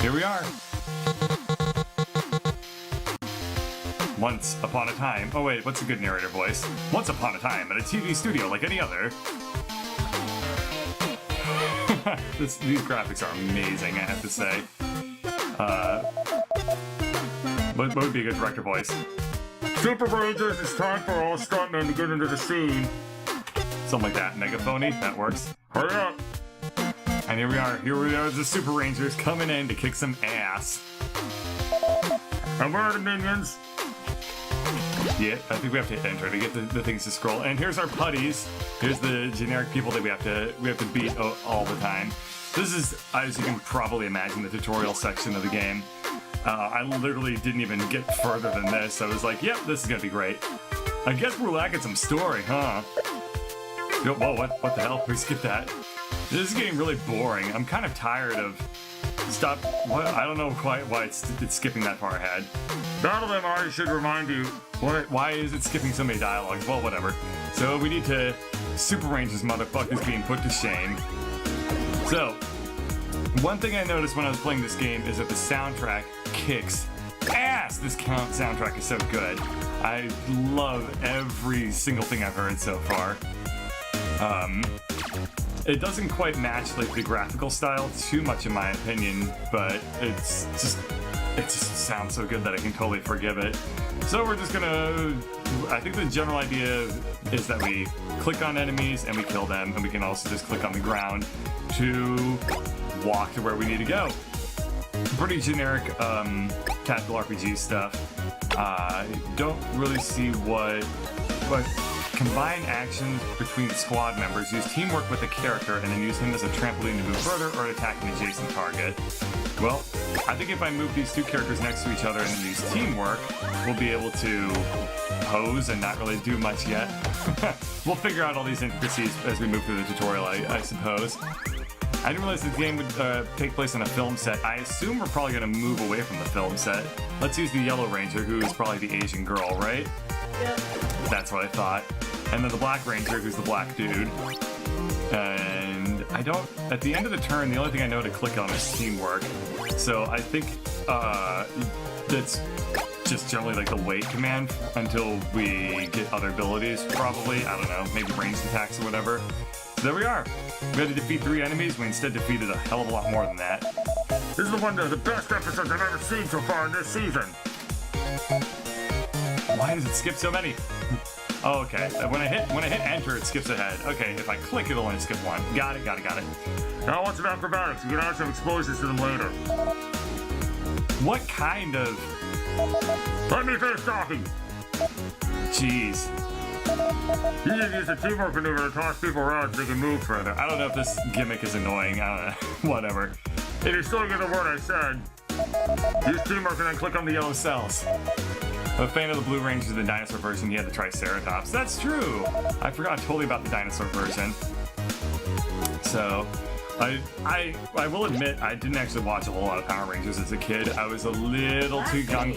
Here we are. Once upon a time. Oh wait, what's a good narrator voice? Once upon a time at a TV studio like any other. These graphics are amazing, I have to say. What would be a good director voice? Super Rangers, it's time for all stuntmen to get into the scene. Something like that. Megaphony, that works. Hurry up! And here we are, the Super Rangers coming in to kick some ass. And where are the minions? Yeah, I think we have to hit enter to get the things to scroll. And here's our putties. Here's the generic people that we have to beat all the time. This is, as you can probably imagine, the tutorial section of the game. I literally didn't even get further than this. I was like, yep, this is gonna be great. I guess we're lacking some story, huh? Whoa, what the hell? We skipped that. This is getting really boring. I'm kind of tired of... Stop. What? I don't know quite why it's skipping that far ahead. Battle MR should remind you. Why is it skipping so many dialogues? Well, whatever. So we need to... Super Rangers motherfuckers being put to shame. So, one thing I noticed when I was playing this game is that the soundtrack kicks ass! This soundtrack is so good. I love every single thing I've heard so far. It doesn't quite match like the graphical style too much in my opinion, but it just sounds so good that I can totally forgive it. So we're just gonna... I think the general idea is that we click on enemies and we kill them, and we can also just click on the ground to walk to where we need to go. Pretty generic tactical RPG stuff. Don't really see what combine actions between squad members, use teamwork with a character, and then use him as a trampoline to move further or attack an adjacent target. Well, I think if I move these two characters next to each other and then use teamwork, we'll be able to pose and not really do much yet. We'll figure out all these intricacies as we move through the tutorial, I suppose. I didn't realize the game would take place on a film set. I assume we're probably going to move away from the film set. Let's use the Yellow Ranger, who is probably the Asian girl, right? Yeah. That's what I thought. And then the Black Ranger, who's the black dude. And I don't... At the end of the turn, the only thing I know to click on is teamwork. So I think that's just generally like the wait command until we get other abilities, probably. I don't know, maybe ranged attacks or whatever. So there we are. We had to defeat 3 enemies. We instead defeated a hell of a lot more than that. This is one of the best episodes I've ever seen so far in this season. Why does it skip so many? Oh, okay. When I hit enter, it skips ahead. Okay, if I click, it'll only skip one. Got it. Now what's about acrobatics? You can add some explosives to them later. What kind of... Let me finish talking! Jeez. You can use the teamwork maneuver to toss people around so they can move further. I don't know if this gimmick is annoying. I don't know. Whatever. If you're still getting the word I said, use teamwork and then click on the yellow cells. I'm a fan of the Blue Ranger, the dinosaur version. He had the Triceratops. That's true! I forgot totally about the dinosaur version. So, I will admit, I didn't actually watch a whole lot of Power Rangers as a kid. I was a little too young.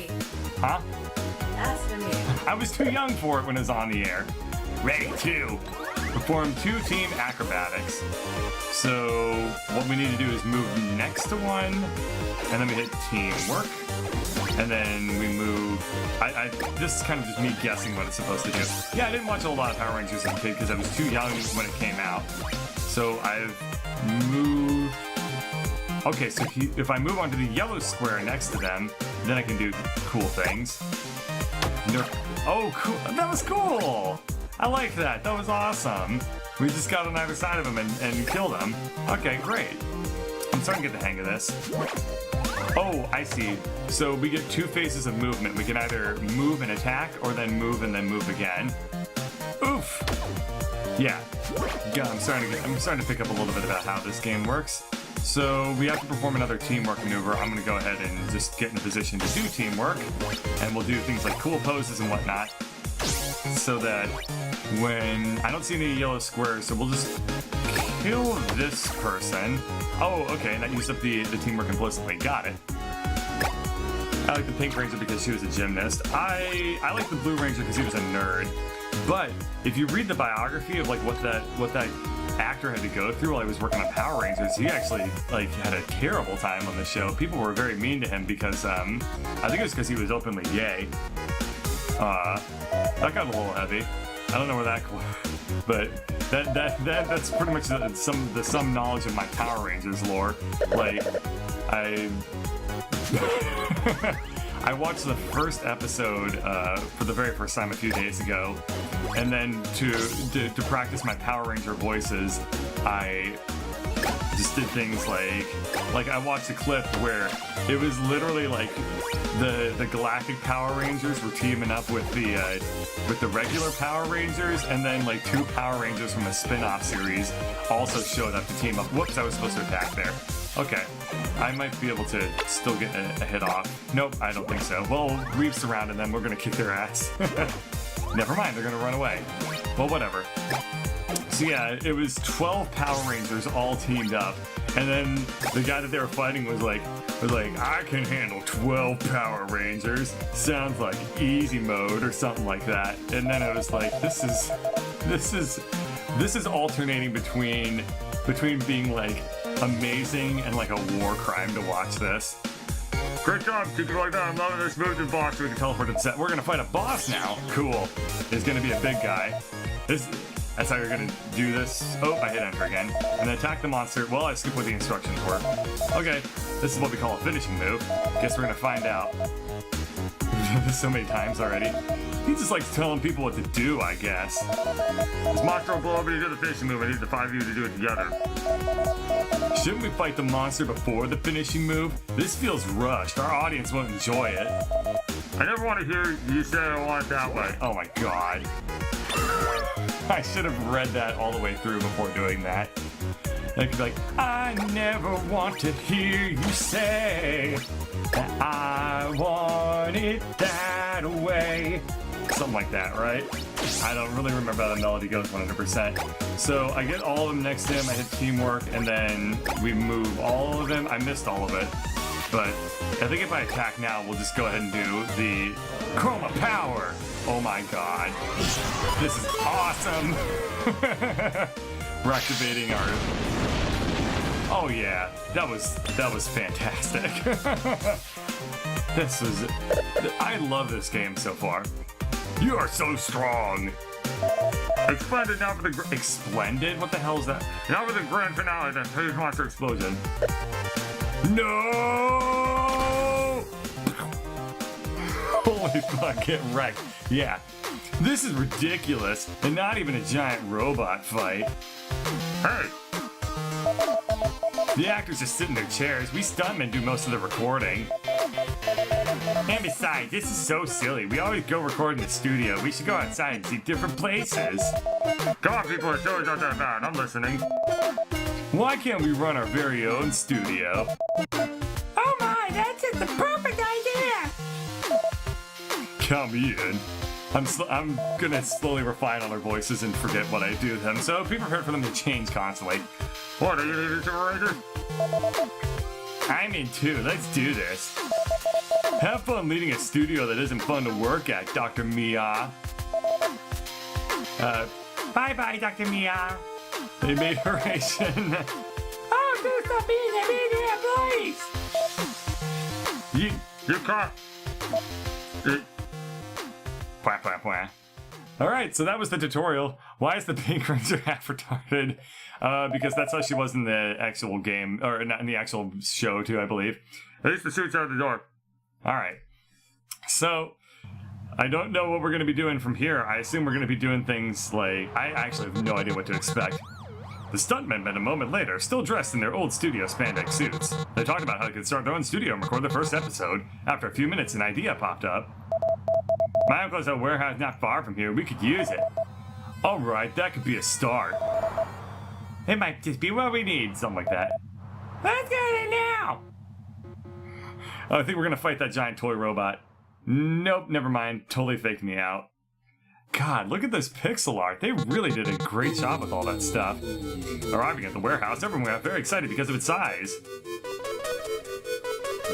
Huh? I was too young for it when it was on the air. Ready to perform 2 team acrobatics. So, what we need to do is move next to one, and then we hit teamwork. And then we move... this is kind of just me guessing what it's supposed to do. Yeah, I didn't watch a lot of Power Rangers as a kid because I was too young when it came out. So I've moved... Okay, so if I move onto the yellow square next to them, then I can do cool things. Oh, cool! That was cool! I like that. That was awesome. We just got on either side of him and killed him. Okay, great. I'm starting to get the hang of this. Oh, I see. So we get 2 phases of movement. We can either move and attack, or then move and then move again. Oof! Yeah. I'm starting to pick up a little bit about how this game works. So we have to perform another teamwork maneuver. I'm going to go ahead and just get in a position to do teamwork, and we'll do things like cool poses and whatnot, so that when I don't see any yellow squares, so we'll just kill this person. Oh, okay, and that used up the teamwork implicitly. Got it. I like the Pink Ranger because she was a gymnast. I like the Blue Ranger because he was a nerd. But if you read the biography of like what that actor had to go through while he was working on Power Rangers. He actually like had a terrible time on the show. People were very mean to him because I think it was because he was openly gay. That got a little heavy. I don't know where that, but that's pretty much some knowledge of my Power Rangers lore. Like I watched the first episode for the very first time a few days ago, and then to practice my Power Ranger voices, I just did things like I watched a clip where it was literally like the Galactic Power Rangers were teaming up with the regular Power Rangers, and then like 2 Power Rangers from a spin-off series also showed up to team up. Whoops, I was supposed to attack there. Okay, I might be able to still get a hit off. Nope, I don't think so. Well, we've surrounded them. We're gonna kick their ass. Never mind, they're gonna run away. Well, whatever. So yeah, it was 12 Power Rangers all teamed up, and then the guy that they were fighting was like, I can handle 12 Power Rangers. Sounds like easy mode or something like that. And then I was like, this is alternating between being like amazing and like a war crime to watch this. Great job, keep it like that. I'm loving this move to boss. We can teleport to the set. We're gonna fight a boss now. Cool. It's gonna be a big guy. That's how you're gonna do this. Oh, I hit enter again. And then attack the monster. Well, I skipped what the instructions were. Okay, this is what we call a finishing move. Guess we're gonna find out. So many times already. He just likes telling people what to do, I guess. This monster will blow up when you do the finishing move. I need the 5 of you to do it together. Shouldn't we fight the monster before the finishing move? This feels rushed. Our audience won't enjoy it. I never want to hear you say I want it that way. Oh my god. I should have read that all the way through before doing that. I could be like, I never want to hear you say that I want it that way. Something like that, right? I don't really remember how the melody goes 100%. So I get all of them next to him, I hit teamwork, and then we move all of them. I missed all of it. But I think if I attack now, we'll just go ahead and do the Chroma Power. Oh my god. This is awesome. We're activating our... Oh yeah, that was fantastic. I love this game so far. You are so strong. Splendid now for the... Splendid? What the hell is that? Now for the grand finale, the huge monster explosion. No! Holy fuck, get wrecked. Yeah, this is ridiculous, and not even a giant robot fight. Hey! The actors just sit in their chairs. We stuntmen do most of the recording. And besides, this is so silly. We always go record in the studio. We should go outside and see different places. Come on, people, it's always not that bad. I'm listening. Why can't we run our very own studio? Oh my, that's just the perfect idea! Come in. I'm gonna slowly refine all their voices and forget what I do to them, so be prepared for them to change constantly. What, are you leaving Super Ranger? I'm in too, let's do this. Have fun leading a studio that isn't fun to work at, Dr. Mia. Bye-bye, Dr. Mia. They made oration. Oh, do stop being a media, please! You can't... Alright, so that was the tutorial. Why is the Pink Ranger half retarded? Because that's how she was in the actual game, or not in the actual show too, I believe. At least the suit's out the door. Alright. So, I don't know what we're going to be doing from here. I assume we're going to be doing things like... I actually have no idea what to expect. The stuntmen met a moment later, still dressed in their old studio spandex suits. They talked about how they could start their own studio and record the first episode. After a few minutes, an idea popped up. My uncle has a warehouse not far from here. We could use it. Alright, that could be a start. It might just be what we need, something like that. Let's get it now! Oh, I think we're gonna fight that giant toy robot. Nope, never mind. Totally faked me out. God, look at this pixel art. They really did a great job with all that stuff. Arriving at the warehouse, everyone got very excited because of its size.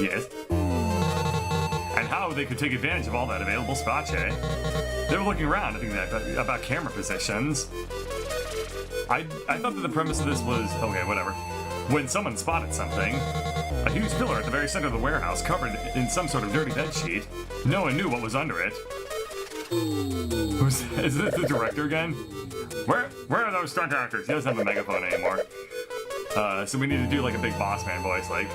Yes. And how they could take advantage of all that available space. They were looking around, I think, about camera positions. I thought that the premise of this was, okay, whatever. When someone spotted something, a huge pillar at the very center of the warehouse covered in some sort of dirty bed sheet. No one knew what was under it. Is this the director again? Where are those stunt actors? He doesn't have a megaphone anymore. So we need to do like a big boss man voice, like,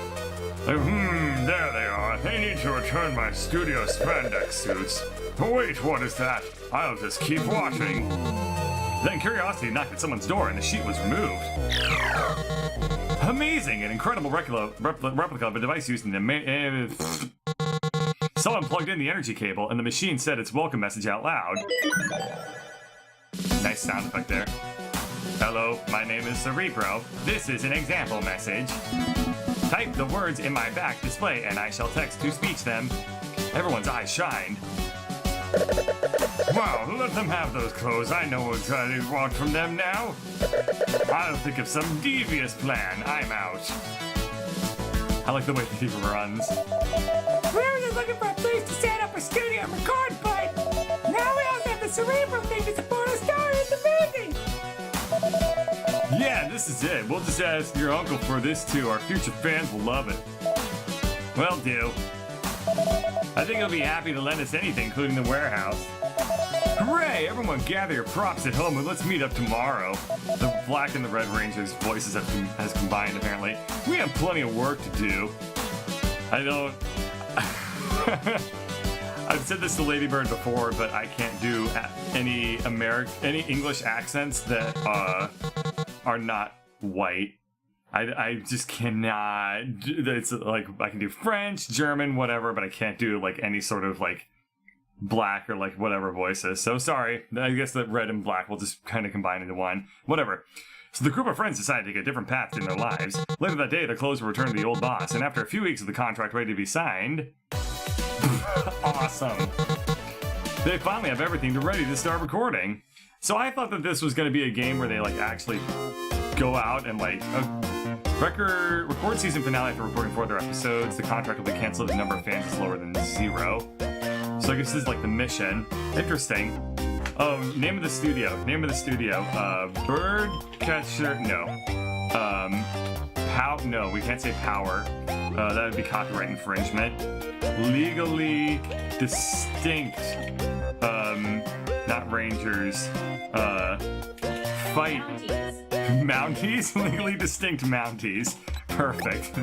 there they are. They need to return my studio spandex suits. Wait, what is that? I'll just keep watching. Then curiosity knocked at someone's door and the sheet was removed. Amazing! An incredible replica of a device used in the someone plugged in the energy cable and the machine said its welcome message out loud. Nice sound effect there. Hello, my name is Cerebro. This is an example message. Type the words in my back display and I shall text to speech them. Everyone's eyes shined. Wow, let them have those clothes. I know what I want from them now. I'll think of some devious plan. I'm out. I like the way he runs. We were just looking for a place to set up a studio and record, but now we also have the Cerebro thing to support a star in the movie. Yeah, this is it. We'll just ask your uncle for this too. Our future fans will love it. Well, do. I think he'll be happy to lend us anything, including the warehouse. Hooray! Everyone gather your props at home and let's meet up tomorrow. The Black and the Red Rangers' voices has combined, apparently. We have plenty of work to do. I don't... I've said this to Ladybird before, but I can't do any English accents that are not white. I just cannot. It's like I can do French, German, whatever, but I can't do like any sort of like black or like whatever voices. So sorry. I guess that red and black will just kind of combine into one. Whatever. So the group of friends decided to take a different path in their lives. Later that day, their clothes were returned to the old boss, and after a few weeks of the contract ready to be signed, awesome. They finally have everything ready to start recording. So I thought that this was going to be a game where they like actually go out and like record season finale after recording 4 other episodes. The contract will be canceled if the number of fans is lower than 0. So I guess this is like the mission. Interesting. Name of the studio. Birdcatcher. No. No, we can't say Power. That would be copyright infringement. Legally distinct. Not Rangers. Fight. Mounties? Legally distinct Mounties. Perfect.